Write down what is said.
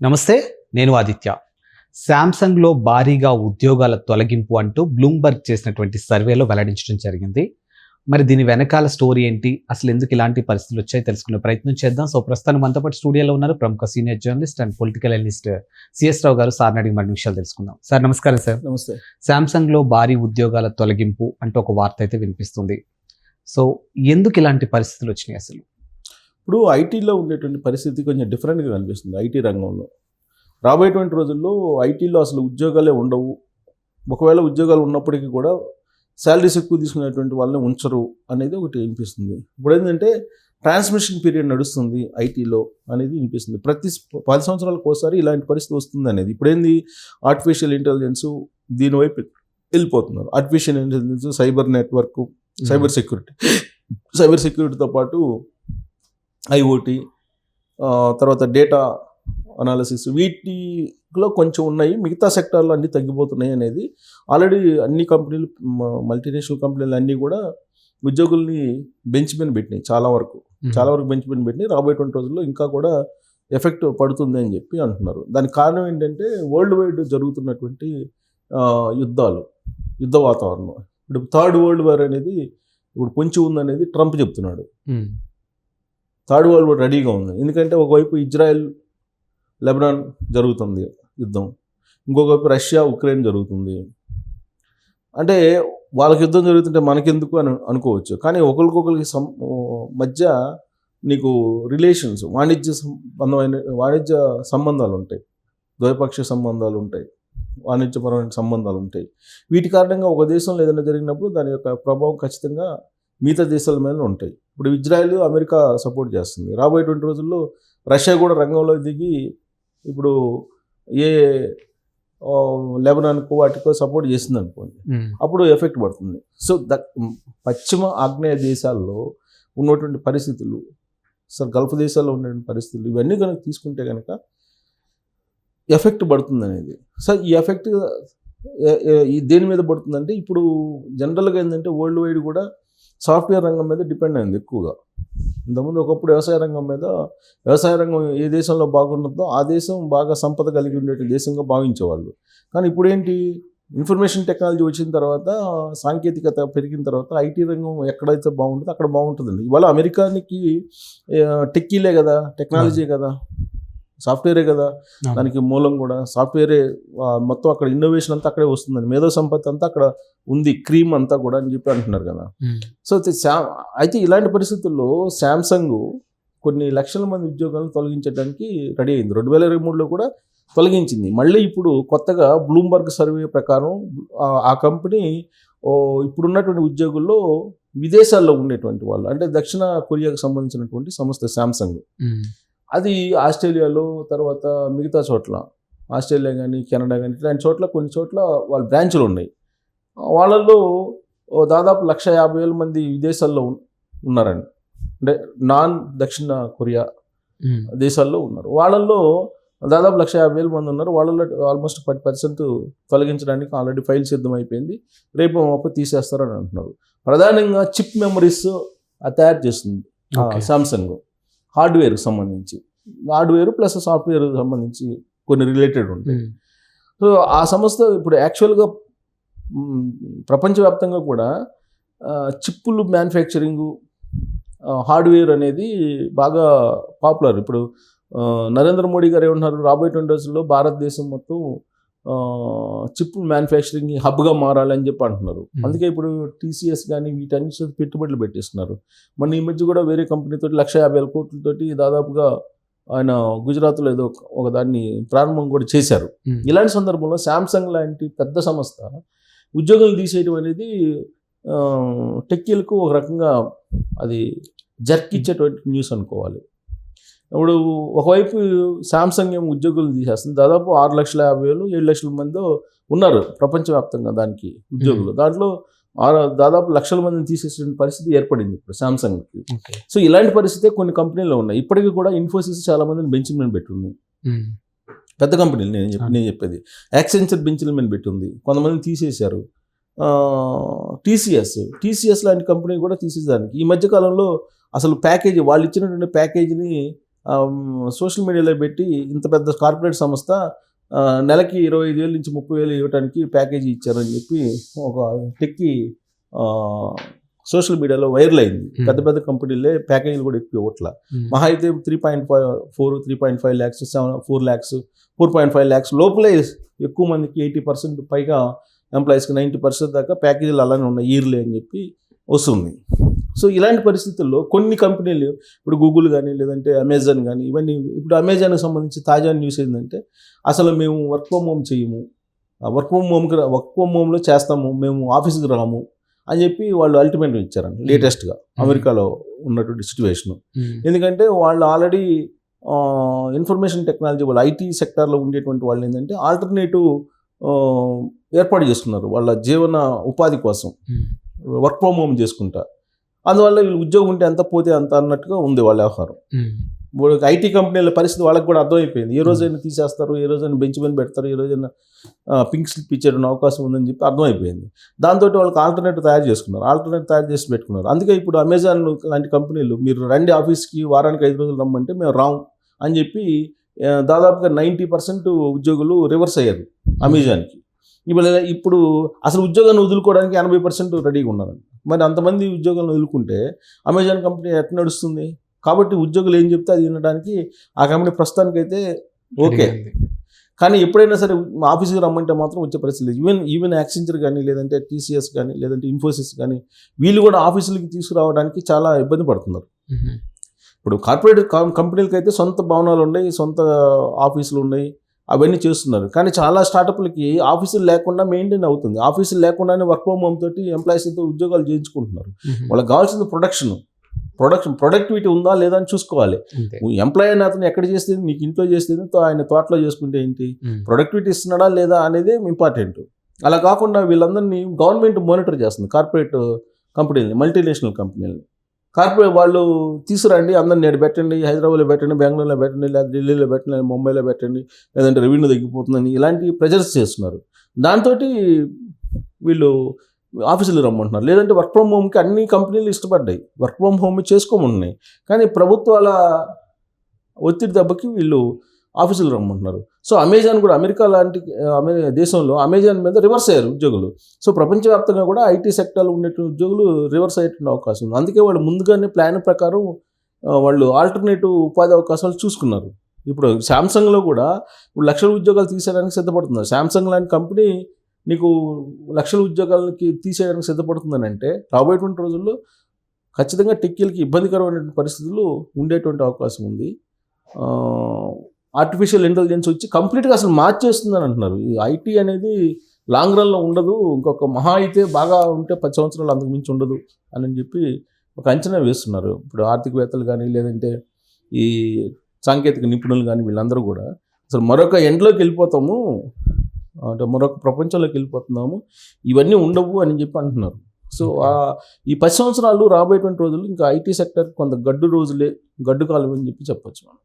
నమస్తే, నేను ఆదిత్య. శాంసంగ్లో భారీగా ఉద్యోగాల తొలగింపు అంటూ బ్లూంబర్గ్ చేసినటువంటి సర్వేలో వెల్లడించడం జరిగింది. మరి దీని వెనకాల స్టోరీ ఏంటి, అసలు ఎందుకు ఇలాంటి పరిస్థితులు వచ్చాయి తెలుసుకునే ప్రయత్నం చేద్దాం. సో ప్రస్తుతం మనతో పాటు స్టూడియోలో ఉన్నారు ప్రముఖ senior journalist and political analyst C S Rao గారు. సార్ని అడిగి మరిన్ని విషయాలు తెలుసుకుందాం. సార్ నమస్కారం. సార్ నమస్తే. శాంసంగ్లో భారీ ఉద్యోగాల తొలగింపు అంటూ ఒక వార్త అయితే వినిపిస్తుంది. సో ఎందుకు ఇలాంటి పరిస్థితులు వచ్చినాయి అసలు? ఇప్పుడు ఐటీలో ఉండేటువంటి పరిస్థితి కొంచెం డిఫరెంట్గా కనిపిస్తుంది. ఐటీ రంగంలో రాబోయేటువంటి రోజుల్లో ఐటీలో అసలు ఉద్యోగాలే ఉండవు. ఒకవేళ ఉద్యోగాలు ఉన్నప్పటికీ కూడా శాలరీస్ ఎక్కువ తీసుకునేటువంటి వాళ్ళని ఉంచరు అనేది ఒకటి వినిపిస్తుంది. ఇప్పుడు ఏంటంటే ట్రాన్స్మిషన్ పీరియడ్ నడుస్తుంది ఐటీలో అనేది వినిపిస్తుంది. ప్రతి 10 సంవత్సరాలకు ఒకసారి ఇలాంటి పరిస్థితి వస్తుంది అనేది. ఇప్పుడేంది ఆర్టిఫిషియల్ ఇంటెలిజెన్స్ దీనివైపు వెళ్ళిపోతున్నారు. Artificial intelligence, cyber network, cyber సెక్యూరిటీతో పాటు ఐఓటీ, తర్వాత డేటా అనాలిసిస్, వీటిలో కొంచెం ఉన్నాయి. మిగతా సెక్టార్లో అన్నీ తగ్గిపోతున్నాయి అనేది ఆల్రెడీ అన్ని కంపెనీలు, మల్టీనేషనల్ కంపెనీలు అన్నీ కూడా ఉద్యోగుల్ని బెంచ్ మీద పెట్టినాయి. చాలా వరకు బెంచ్ మీద పెట్టినాయి. రాబోయేటువంటి రోజుల్లో ఇంకా కూడా ఎఫెక్ట్ పడుతుంది అని చెప్పి అంటున్నారు. దానికి కారణం ఏంటంటే వరల్డ్ వైడ్ జరుగుతున్నటువంటి యుద్ధ వాతావరణం. ఇప్పుడు థర్డ్ వరల్డ్ వార్ అనేది ఇప్పుడు పొంచి ఉందనేది ట్రంప్ చెప్తున్నాడు. థర్డ్ వరల్డ్ వార్ రెడీగా ఉంది. ఎందుకంటే ఒకవైపు ఇజ్రాయెల్ లెబనాన్ జరుగుతుంది యుద్ధం, ఇంకొక వైపు రష్యా ఉక్రెయిన్ జరుగుతుంది. అంటే వాళ్ళకి యుద్ధం జరుగుతుంటే మనకెందుకు అని అనుకోవచ్చు. కానీ ఒకరికొకరికి మధ్య నీకు రిలేషన్స్, వాణిజ్య సంబంధాలు ఉంటాయి, ద్వైపాక్షిక సంబంధాలు ఉంటాయి, వాణిజ్యపరమైన సంబంధాలు ఉంటాయి. వీటి కారణంగా ఒక దేశంలో ఏదైనా జరిగినప్పుడు దాని యొక్క ప్రభావం ఖచ్చితంగా మిగతా దేశాల మీద ఉంటాయి. ఇప్పుడు ఇజ్రాయెల్, అమెరికా సపోర్ట్ చేస్తుంది. రాబోయేటువంటి రోజుల్లో రష్యా కూడా రంగంలో దిగి ఇప్పుడు లెబనాన్కు వాటికో సపోర్ట్ చేసింది అనుకోండి, అప్పుడు ఎఫెక్ట్ పడుతుంది. సో పశ్చిమ ఆగ్నేయ దేశాల్లో ఉన్నటువంటి పరిస్థితులు, గల్ఫ్ దేశాల్లో ఉన్నటువంటి పరిస్థితులు, ఇవన్నీ కనుక తీసుకుంటే కనుక ఎఫెక్ట్ పడుతుంది అనేది. సో ఈ ఎఫెక్ట్ దేని మీద పడుతుందంటే ఇప్పుడు జనరల్గా ఏంటంటే వరల్డ్ వైడ్ కూడా సాఫ్ట్వేర్ రంగం మీద డిపెండ్ అయింది ఎక్కువగా. ఇంతకుముందు ఒకప్పుడు వ్యవసాయ రంగం ఏ దేశంలో బాగుంటుందో ఆ దేశం బాగా సంపద కలిగి ఉండే దేశంగా భావించేవాళ్ళు. కానీ ఇప్పుడు ఏంటి, ఇన్ఫర్మేషన్ టెక్నాలజీ వచ్చిన తర్వాత, సాంకేతికత పెరిగిన తర్వాత ఐటీ రంగం ఎక్కడైతే బాగుంటుందో అక్కడ బాగుంటుందండి. ఇవాళ అమెరికానికి టెక్కీలే కదా, టెక్నాలజీ కదా, సాఫ్ట్వేరే కదా, దానికి మూలం కూడా సాఫ్ట్వేరే. మొత్తం అక్కడ ఇన్నోవేషన్ అంతా అక్కడే వస్తుందని, మేధో సంపత్తి అంతా అక్కడ ఉంది, క్రీమ్ అంతా కూడా అని చెప్పి అంటున్నారు కదా. సో అయితే ఇలాంటి పరిస్థితుల్లో శాంసంగ్ కొన్ని లక్షల మంది ఉద్యోగాలను తొలగించడానికి రెడీ అయింది. 2023లో కూడా తొలగించింది. మళ్ళీ ఇప్పుడు కొత్తగా బ్లూంబర్గ్ సర్వే ప్రకారం ఆ కంపెనీ ఇప్పుడున్నటువంటి ఉద్యోగుల్లో విదేశాల్లో ఉండేటువంటి వాళ్ళు, అంటే దక్షిణ కొరియాకు సంబంధించినటువంటి సంస్థ శాంసంగ్, అది ఆస్ట్రేలియాలో, తర్వాత మిగతా చోట్ల, ఆస్ట్రేలియా కానీ కెనడా కానీ ఇట్లాంటి చోట్ల కొన్ని చోట్ల వాళ్ళ బ్రాంచ్లు ఉన్నాయి. వాళ్ళల్లో దాదాపు 150,000 మంది విదేశాల్లో ఉన్నారండి. అంటే నాన్ దక్షిణ కొరియా దేశాల్లో ఉన్నారు. వాళ్ళల్లో దాదాపు 150,000 మంది ఉన్నారు. వాళ్ళలో ఆల్మోస్ట్ 10% తొలగించడానికి ఆల్రెడీ ఫైల్ సిద్ధమైపోయింది. రేపు మాపు తీసేస్తారని అంటున్నారు. ప్రధానంగా చిప్ మెమరీస్ తయారు చేస్తుంది శాంసంగ్. హార్డ్వేర్ ప్లస్ సాఫ్ట్వేర్ సంబంధించి కొన్ని రిలేటెడ్ ఉంటాయి. సో ఆ సంస్థ ఇప్పుడు యాక్చువల్గా ప్రపంచవ్యాప్తంగా కూడా చిప్పులు మ్యానుఫ్యాక్చరింగు, హార్డ్వేర్ అనేది బాగా పాపులర్. ఇప్పుడు నరేంద్ర మోడీ గారు ఏమంటున్నారు, రాబోయేటువంటి రోజుల్లో భారతదేశం మొత్తం చిప్ మ్యానుఫ్యాక్చరింగ్ హబ్గా మారాలని చెప్పి అంటున్నారు. అందుకే ఇప్పుడు టీసీఎస్ కానీ వీటన్ని పెట్టుబడులు పెట్టేస్తున్నారు. మన ఈ మధ్య కూడా వేరే కంపెనీతో 150,000 కోట్లతోటి దాదాపుగా ఆయన గుజరాత్లో ఏదో ఒక దాన్ని ప్రారంభం కూడా చేశారు. ఇలాంటి సందర్భంలో శాంసంగ్ లాంటి పెద్ద సంస్థ ఉద్యోగాలు తీసేయడం అనేది టెక్కీలకు ఒక రకంగా అది జర్క్ ఇచ్చేటువంటి న్యూస్ అనుకోవాలి. ఇప్పుడు ఒకవైపు శాంసంగ్ ఏమో ఉద్యోగులు తీసేస్తుంది. దాదాపు 6,50,000, 7,00,000 మంది ఉన్నారు ప్రపంచవ్యాప్తంగా దానికి ఉద్యోగులు. దాంట్లో దాదాపు లక్షల మందిని తీసేసే పరిస్థితి ఏర్పడింది ఇప్పుడు శాంసంగ్కి. సో ఇలాంటి పరిస్థితి కొన్ని కంపెనీలో ఉన్నాయి. ఇప్పటికీ కూడా ఇన్ఫోసిస్ చాలా మందిని బెంచ్ మీద పెట్టుంది. పెద్ద కంపెనీలు నేను చెప్పేది. యాక్సెంచర్ బెంచ్ల మీద పెట్టింది, కొంతమందిని తీసేశారు. టీసీఎస్ లాంటి కంపెనీ కూడా తీసేదానికి ఈ మధ్యకాలంలో అసలు ప్యాకేజీ, వాళ్ళు ఇచ్చినటువంటి ప్యాకేజీని సోషల్ మీడియాలో పెట్టి ఇంత పెద్ద కార్పొరేట్ సంస్థ నెలకి 25,000 నుంచి 30,000 ఇవ్వడానికి ప్యాకేజీ ఇచ్చారని చెప్పి ఒక టెక్కి సోషల్ మీడియాలో వైరల్ అయింది. పెద్ద పెద్ద కంపెనీలే ప్యాకేజీలు కూడా ఎక్కువ ఇవ్వట్లా. మహా అయితే 3.5 ల్యాక్స్ 4 ల్యాక్స్ 4.5 ల్యాక్స్ లోపలే ఎక్కువ మందికి 80% పైగా ఎంప్లాయీస్కి 90% దాకా ప్యాకేజీలు అలానే ఉన్నాయి ఇయర్లీ అని చెప్పి వస్తుంది. సో ఇలాంటి పరిస్థితుల్లో కొన్ని కంపెనీలు ఇప్పుడు గూగుల్ కానీ లేదంటే అమెజాన్ కానీ ఇవన్నీ, ఇప్పుడు అమెజాన్కి సంబంధించి తాజా న్యూస్ ఏంటంటే అసలు మేము వర్క్ ఫ్రమ్ హోమ్ చేయము, వర్క్ ఫ్రమ్ హోమ్లో చేస్తాము, మేము ఆఫీస్కి రాము అని చెప్పి వాళ్ళు అల్టిమేటం ఇచ్చారండి లేటెస్ట్గా అమెరికాలో ఉన్నటువంటి సిచ్యువేషను. ఎందుకంటే వాళ్ళు ఆల్రెడీ ఇన్ఫర్మేషన్ టెక్నాలజీ వాళ్ళు ఐటీ సెక్టార్లో ఉండేటువంటి వాళ్ళు ఏంటంటే ఆల్టర్నేటివ్ ఏర్పాటు చేసుకున్నారు వాళ్ళ జీవన ఉపాధి కోసం, వర్క్ ఫ్రమ్ హోమ్ చేసుకుంటా. అందువల్ల వీళ్ళు ఉద్యోగం ఉంటే ఎంత పోతే అంత అన్నట్టుగా ఉంది వాళ్ళ వ్యవహారం. ఐటీ కంపెనీల పరిస్థితి వాళ్ళకి కూడా అర్థమైపోయింది. ఏ రోజైనా తీసేస్తారు, ఏ రోజైనా బెంచ్ మీద పెడతారు, ఏ రోజైనా పింక్ స్లిప్ ఇచ్చేయడం అవకాశం ఉందని చెప్పి అర్థమైపోయింది. దాంతో వాళ్ళకి ఆల్టర్నేటివ్ తయారు చేసి పెట్టుకున్నారు. అందుకే ఇప్పుడు అమెజాన్ లాంటి కంపెనీలు మీరు రండి ఆఫీస్కి వారానికి 5 రోజులు రమ్మంటే మేము రాం అని చెప్పి దాదాపుగా 90% ఉద్యోగులు రివర్స్ అయ్యారు అమెజాన్కి. ఇప్పుడు అసలు ఉద్యోగాన్ని వదులుకోవడానికి 80% రెడీగా ఉన్నారు. మరి అంతమంది ఉద్యోగాలను వదులుకుంటే అమెజాన్ కంపెనీ ఎట్లా నడుస్తుంది? కాబట్టి ఉద్యోగులు ఏం చెప్తే అది వినడానికి ఆ కంపెనీ ప్రస్తుతానికైతే ఓకే. కానీ ఎప్పుడైనా సరే ఆఫీస్కి రమ్మంటే మాత్రం వచ్చే పరిస్థితి లేదు. ఈవెన్ యాక్సెంచర్ కానీ లేదంటే TCS కానీ లేదంటే ఇన్ఫోసిస్ కానీ వీళ్ళు కూడా ఆఫీసులకి తీసుకురావడానికి చాలా ఇబ్బంది పడుతున్నారు. ఇప్పుడు కార్పొరేట్ కంపెనీలకి అయితే సొంత భవనాలు ఉన్నాయి, సొంత ఆఫీసులు ఉన్నాయి, అవన్నీ చేస్తున్నారు. కానీ చాలా స్టార్టప్లకి ఆఫీసులు లేకుండా మెయింటైన్ అవుతుంది. ఆఫీసులు లేకుండానే వర్క్ ఫ్రమ్ హోమ్ తోటి ఎంప్లాయీస్తో ఉద్యోగాలు చేయించుకుంటున్నారు. వాళ్ళకి కావాల్సింది ప్రొడక్టివిటీ ఉందా లేదా అని చూసుకోవాలి. ఎంప్లాయీ అని అతను ఎక్కడ చేస్తే నీకు ఇంట్లో చేస్తే ఆయన తోటలో చేసుకుంటే ఏంటి, ప్రొడక్టివిటీ ఇస్తున్నాడా లేదా అనేది ఇంపార్టెంట్. అలా కాకుండా వీళ్ళందరినీ గవర్నమెంట్ మానిటర్ చేస్తుంది. కార్పొరేట్ కంపెనీలని, మల్టీనేషనల్ కంపెనీలని కార్పొరేట్ వాళ్ళు తీసుకురండి, అందరిని నేడు పెట్టండి, హైదరాబాద్లో పెట్టండి, బెంగళూరులో పెట్టండి, లేదా ఢిల్లీలో పెట్టండి, ముంబైలో పెట్టండి, లేదంటే రెవెన్యూ తగ్గిపోతుందని ఇలాంటి ప్రెజర్స్ చేస్తున్నారు. దాంతో వీళ్ళు ఆఫీసులు రమ్మంటున్నారు. లేదంటే వర్క్ ఫ్రమ్ హోమ్కి అన్ని కంపెనీలు ఇష్టపడ్డాయి, వర్క్ ఫ్రమ్ హోమ్ చేసుకోమంటున్నాయి. కానీ ప్రభుత్వాల ఒత్తిడి దెబ్బకి వీళ్ళు ఆఫీసులు రమ్మంటున్నారు. సో అమెజాన్ కూడా అమెరికా లాంటి దేశంలో అమెజాన్ మీద రివర్స్ అయ్యారు ఉద్యోగులు. సో ప్రపంచవ్యాప్తంగా కూడా ఐటీ సెక్టర్లో ఉండేటువంటి ఉద్యోగులు రివర్స్ అయ్యేటువంటి అవకాశం ఉంది. అందుకే వాళ్ళు ముందుగానే ప్లాన్ ప్రకారం వాళ్ళు ఆల్టర్నేటివ్ ఉపాధి అవకాశాలు చూసుకున్నారు. ఇప్పుడు శాంసంగ్లో కూడా ఇప్పుడు లక్షల ఉద్యోగాలు తీసేయడానికి సిద్ధపడుతున్నారు. శాంసంగ్ లాంటి కంపెనీ నీకు లక్షల ఉద్యోగాలకి తీసేయడానికి సిద్ధపడుతుందని అంటే రాబోయేటువంటి రోజుల్లో ఖచ్చితంగా టెక్కీలకి ఇబ్బందికరమైనటువంటి పరిస్థితులు ఉండేటువంటి అవకాశం ఉంది. ఆర్టిఫిషియల్ ఇంటెలిజెన్స్ వచ్చి కంప్లీట్గా అసలు మార్చేస్తుందని అంటున్నారు. ఈ ఐటీ అనేది లాంగ్ రన్లో ఉండదు, ఇంకొక మహా అయితే బాగా ఉంటే 10 సంవత్సరాలు అంతకు మించి ఉండదు అని చెప్పి ఒక అంచనా వేస్తున్నారు. ఇప్పుడు ఆర్థికవేత్తలు కానీ లేదంటే ఈ సాంకేతిక నిపుణులు కానీ వీళ్ళందరూ కూడా అసలు మరొక ఎండ్లోకి వెళ్ళిపోతాము, అంటే మరొక ప్రపంచంలోకి వెళ్ళిపోతున్నాము, ఇవన్నీ ఉండవు అని చెప్పి అంటున్నారు. సో ఈ 10 సంవత్సరాలు రాబోయేటువంటి రోజులు ఇంకా ఐటీ సెక్టర్ కొంత గడ్డు కాలం అని చెప్పి చెప్పొచ్చు మనం.